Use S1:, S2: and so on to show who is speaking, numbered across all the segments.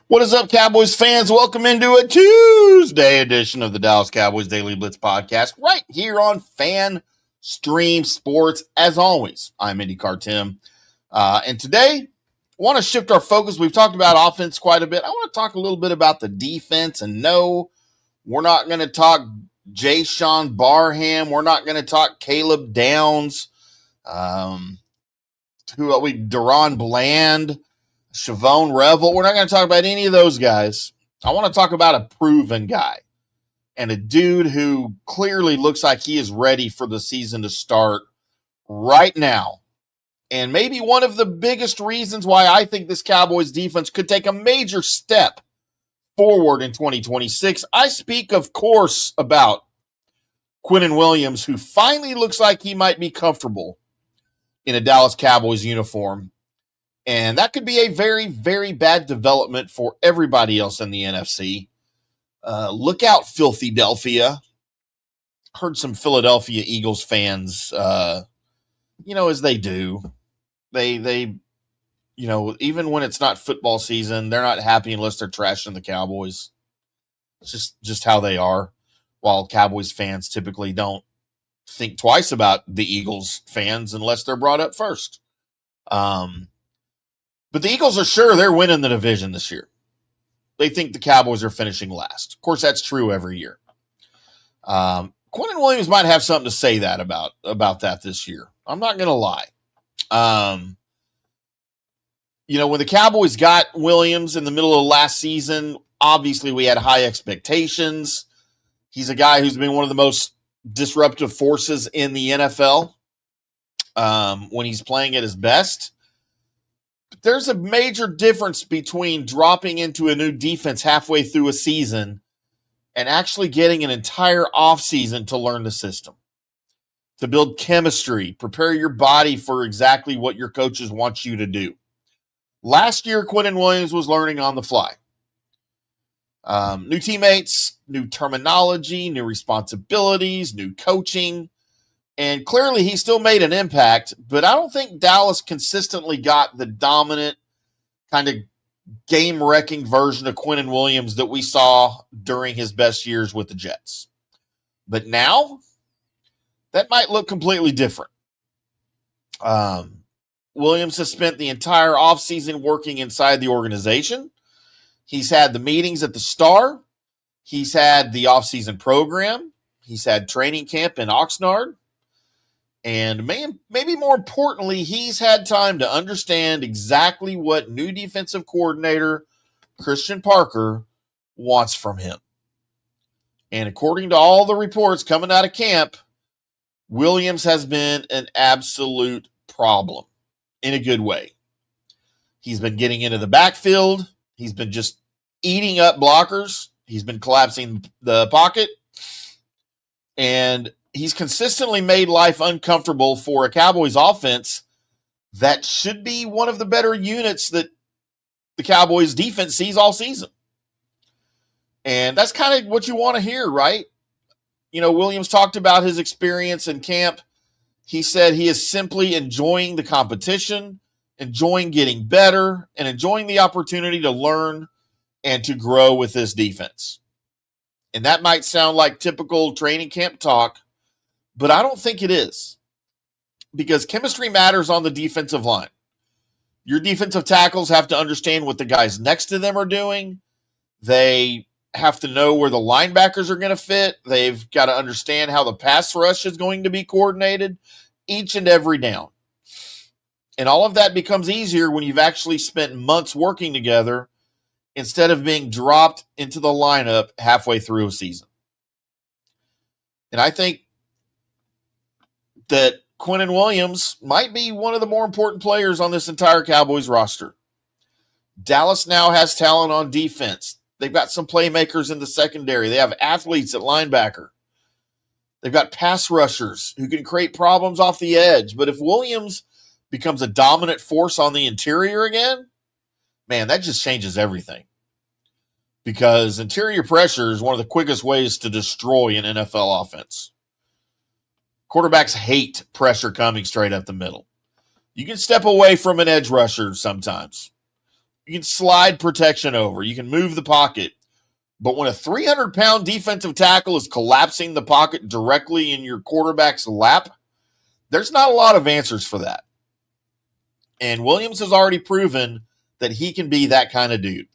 S1: What is up, Cowboys fans? Welcome into a Tuesday edition of the Dallas Cowboys Daily Blitz podcast right here on Fan Stream Sports. As always, I'm IndyCarTim. And today, I want to shift our focus. We've talked about offense quite a bit. I want to talk a little bit about the defense. And no, we're not going to talk Jayshon Barham. We're not going to talk Caleb Downs. Deron Bland. Chavone Revel. We're not going to talk about any of those guys. I want to talk about a proven guy and a dude who clearly looks like he is ready for the season to start right now. And maybe one of the biggest reasons why I think this Cowboys defense could take a major step forward in 2026. I speak, of course, about Quinnen Williams, who finally looks like he might be comfortable in a Dallas Cowboys uniform. And that could be a very, very bad development for everybody else in the NFC. Look out, Philadelphia. Heard some Philadelphia Eagles fans, as they do. They even when it's not football season, they're not happy unless they're trashing the Cowboys. It's just how they are. While Cowboys fans typically don't think twice about the Eagles fans unless they're brought up first. But the Eagles are sure they're winning the division this year. They think the Cowboys are finishing last. Of course, that's true every year. Quinnen Williams might have something to say about that this year. I'm not going to lie. When the Cowboys got Williams in the middle of last season, obviously we had high expectations. He's a guy who's been one of the most disruptive forces in the NFL when he's playing at his best. There's a major difference between dropping into a new defense halfway through a season and actually getting an entire offseason to learn the system, to build chemistry, prepare your body for exactly what your coaches want you to do. Last year, Quinnen Williams was learning on the fly. New teammates, new terminology, new responsibilities, new coaching. And clearly he still made an impact, but I don't think Dallas consistently got the dominant kind of game-wrecking version of Quinnen Williams that we saw during his best years with the Jets. But now, that might look completely different. Williams has spent the entire offseason working inside the organization. He's had the meetings at the Star. He's had the offseason program. He's had training camp in Oxnard. And maybe more importantly, he's had time to understand exactly what new defensive coordinator Christian Parker wants from him. And according to all the reports coming out of camp, Williams has been an absolute problem in a good way. He's been getting into the backfield. He's been just eating up blockers. He's been collapsing the pocket. And he's consistently made life uncomfortable for a Cowboys offense that should be one of the better units that the Cowboys defense sees all season. And that's kind of what you want to hear, right? Williams talked about his experience in camp. He said he is simply enjoying the competition, enjoying getting better, and enjoying the opportunity to learn and to grow with this defense. And that might sound like typical training camp talk, but I don't think it is, because chemistry matters on the defensive line. Your defensive tackles have to understand what the guys next to them are doing. They have to know where the linebackers are going to fit. They've got to understand how the pass rush is going to be coordinated each and every down. And all of that becomes easier when you've actually spent months working together instead of being dropped into the lineup halfway through a season. And I think that Quinnen Williams might be one of the more important players on this entire Cowboys roster. Dallas now has talent on defense. They've got some playmakers in the secondary. They have athletes at linebacker. They've got pass rushers who can create problems off the edge. But if Williams becomes a dominant force on the interior again, man, that just changes everything. Because interior pressure is one of the quickest ways to destroy an NFL offense. Quarterbacks hate pressure coming straight up the middle. You can step away from an edge rusher sometimes. You can slide protection over. You can move the pocket. But when a 300-pound defensive tackle is collapsing the pocket directly in your quarterback's lap, there's not a lot of answers for that. And Williams has already proven that he can be that kind of dude.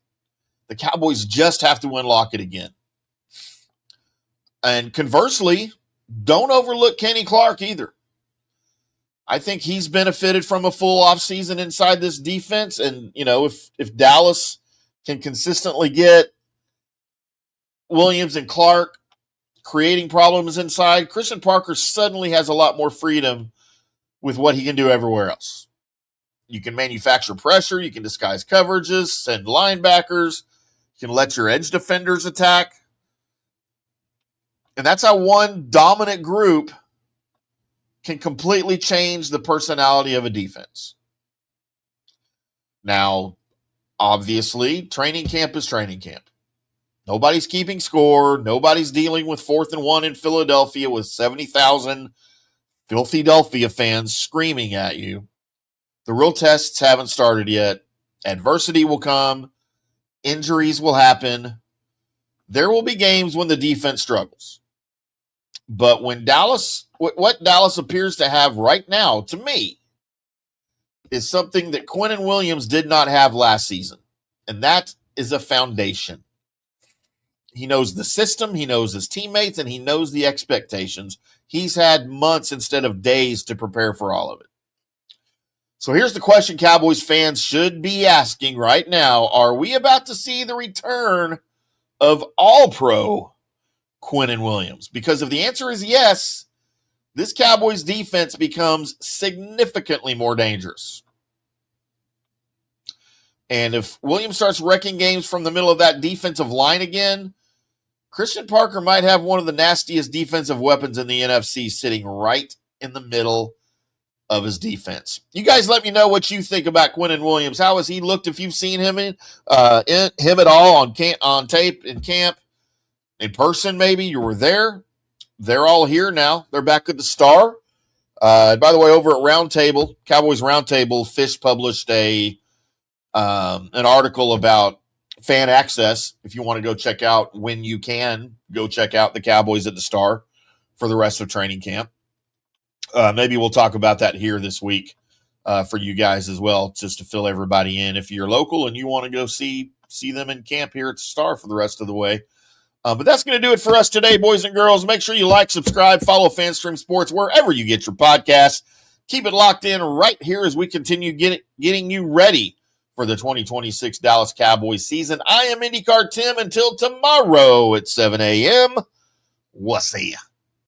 S1: The Cowboys just have to win Lockett again. And conversely, don't overlook Kenny Clark either. I think he's benefited from a full offseason inside this defense. And, if Dallas can consistently get Williams and Clark creating problems inside, Christian Parker suddenly has a lot more freedom with what he can do everywhere else. You can manufacture pressure. You can disguise coverages, send linebackers. You can let your edge defenders attack. And that's how one dominant group can completely change the personality of a defense. Now, obviously, training camp is training camp. Nobody's keeping score. Nobody's dealing with 4th and 1 in Philadelphia with 70,000 Philadelphia fans screaming at you. The real tests haven't started yet. Adversity will come. Injuries will happen. There will be games when the defense struggles. But when what Dallas appears to have right now, to me, is something that Quinnen Williams did not have last season. And that is a foundation. He knows the system, he knows his teammates, and he knows the expectations. He's had months instead of days to prepare for all of it. So here's the question Cowboys fans should be asking right now. Are we about to see the return of All-Pro Quinnen Williams? Because if the answer is yes, this Cowboys defense becomes significantly more dangerous. And if Williams starts wrecking games from the middle of that defensive line again, Christian Parker might have one of the nastiest defensive weapons in the NFC sitting right in the middle of his defense. You guys let me know what you think about Quinnen Williams. How has he looked if you've seen him him at all on tape in camp, in person maybe? You were there. They're all here now. They're back at the Star. By the way, over at Roundtable, Cowboys Roundtable, Fish published an article about fan access. If you want to go check out, when you can, go check out the Cowboys at the Star for the rest of training camp. Maybe we'll talk about that here this week for you guys as well, just to fill everybody in. If you're local and you want to go see them in camp here at the Star for the rest of the way. But that's going to do it for us today, boys and girls. Make sure you like, subscribe, follow FanStream Sports wherever you get your podcasts. Keep it locked in right here as we continue getting you ready for the 2026 Dallas Cowboys season. I am IndyCarTim. Until tomorrow at 7 a.m. We'll see ya.